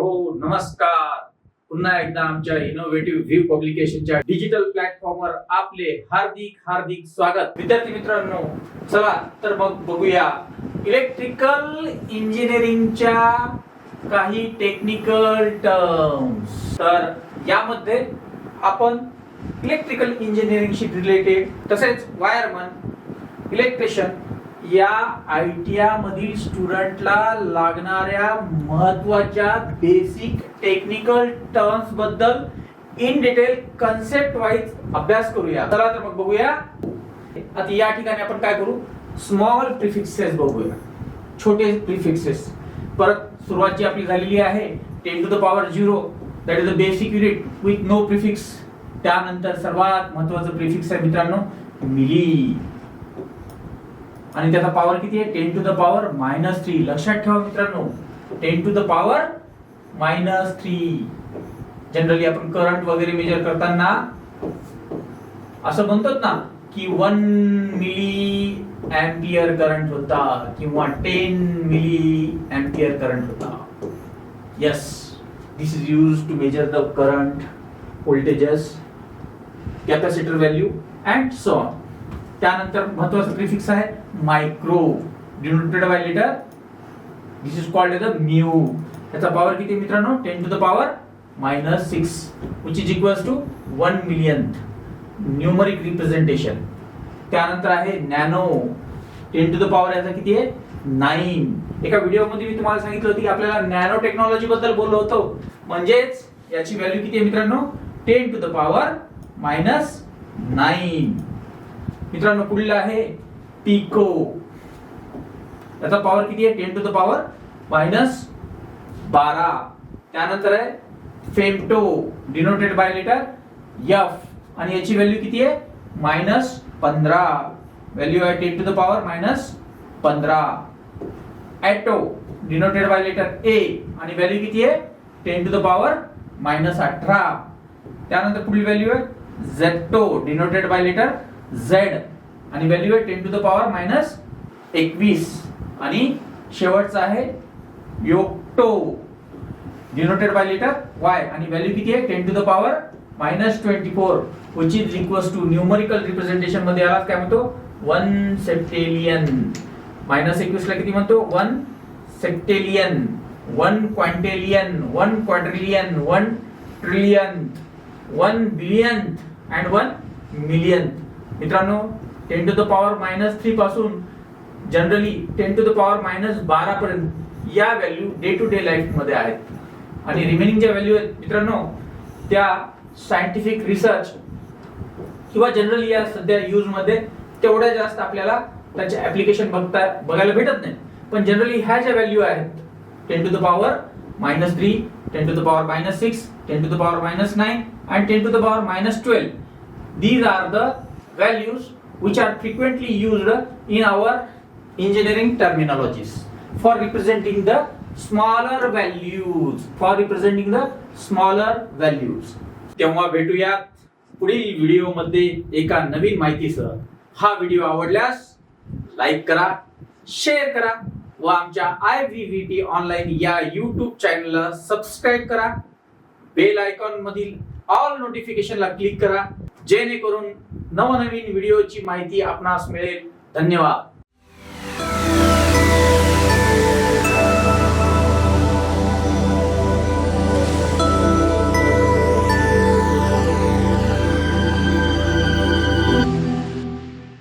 हो नमस्कार. पुन्हा एकदा आमच्या इनोव्हेटिव्ह व्ह्यू पब्लिकेशनच्या डिजिटल प्लॅटफॉर्मवर आपले हार्दिक हार्दिक स्वागत. विद्यार्थी मित्रांनो, चला तर मग बघूया इलेक्ट्रिकल इंजिनिअरिंगच्या काही टेक्निकल टर्म्स. तर यामध्ये आपण इलेक्ट्रिकल इंजिनिअरिंगशी रिलेटेड तसेच वायरमन, इलेक्ट्रिशियन या आयटीआय मधील स्टुडंटला लागणाऱ्या महत्त्वाच्या बेसिक टेक्निकल टर्म्स बद्दल इन डिटेल कन्सेप्ट वाईज अभ्यास करूया. चला तर मग बघूया. आता या ठिकाणी आपण काय करू, स्मॉल प्रिफिक्सेस बघूया, छोटे प्रिफिक्सेस. परत सुरुवात जी आपली झालेली आहे 10 to the power 0, that is the basic unit with no prefix. त्यानंतर सर्वात महत्त्वाचं प्रिफिक्स आहे मित्रांनो मिली, आणि त्याचा पॉवर किती आहे 10 to the power -3. लक्षात ठेवा मित्रांनो 10 to the power -3. जनरली आपण करंट वगैरे मेजर करताना असं म्हणतो ना की 1 मिली एम्पियर करंट होता किंवा 10 मिली एम्पियर करंट होता. Yes, this is used to measure the current, voltages, capacitor value and so on. त्यानंतर महत्त्वाचा प्रिफिक्स आहे micro, denoted by letter, this is called as a mu. त्याचा power किती मित्रांनो 10 to the power -6 which is equals to 1 millionth numeric representation. त्यानंतर आहे nano, 10 to the power याचा किती आहे 9. एका व्हिडिओ मध्ये मी तुम्हाला सांगितलं होतं की आपल्याला नॅनो टेक्नॉलॉजी बद्दल बोललो होतो, म्हणजेच याची व्हॅल्यू किती आहे मित्रांनो 10 to the power -9. मित्रांनो पुढील आहे पिको, याचा पॉवर किती आहे 10 to the power -12. त्यानंतर आहे femto, denoted by letter f, आणि याची व्हॅल्यू किती आहे -15. व्हॅल्यू आहे 10 to the power -15. Atto, denoted by letter a, आणि व्हॅल्यू किती आहे 10 to the power -18. त्यानंतर पुढील व्हॅल्यू आहे झेटो, डिनोटेड बाय लेटर झेड, आणि व्हॅल्यू आहे 10 to the power -21. आणि शेवटचा आहे योक्टो, डिनोटेड बाय लेटर वाय, आणि व्हॅल्यू किती आहे 10 to the power -24 which is equals to numerical representation मध्ये याला काय म्हणतो 1 सेप्टेलियन. -21 ला किती म्हणतो 1 सेप्टेलियन, 1 क्वांटेलियन, 1 quadrillion, 1 trillion, 1 billion and 1 million. मित्रांनो 10 to the power -3 पासून जनरली 10 to the power -12 पर्यंत या value day to day life मध्ये आहेत, आणि रिमेनिंग ज्या व्हॅल्यू आहेत मित्रांनो त्या सायंटिफिक रिसर्च किंवा जनरली या सध्या यूज मध्ये तेवढ्या जास्त आपल्याला त्याचे ऍप्लिकेशन बघायला भेटत नाही. पण जनरली ह्या ज्या व्हॅल्यू आहेत 10 to the power -3, 10 to the power -6, 10 to the power -9 and 10 to the power -12, these are the values which are frequently used in our engineering terminologies for representing the smaller values, for representing the smaller values. तेव्हा भेटूयात पुढील video मध्ये एका नवीन माहितीसह. हा video आवडल्यास like करा, share करा व आमच्या IVVT ऑनलाईन या YouTube चॅनलला सबस्क्राईब करा. बेल आयकॉन मधील ऑल नोटिफिकेशनला क्लिक करा, जेणेकरून नवनवीन व्हिडिओची माहिती आपणास मिळेल. धन्यवाद.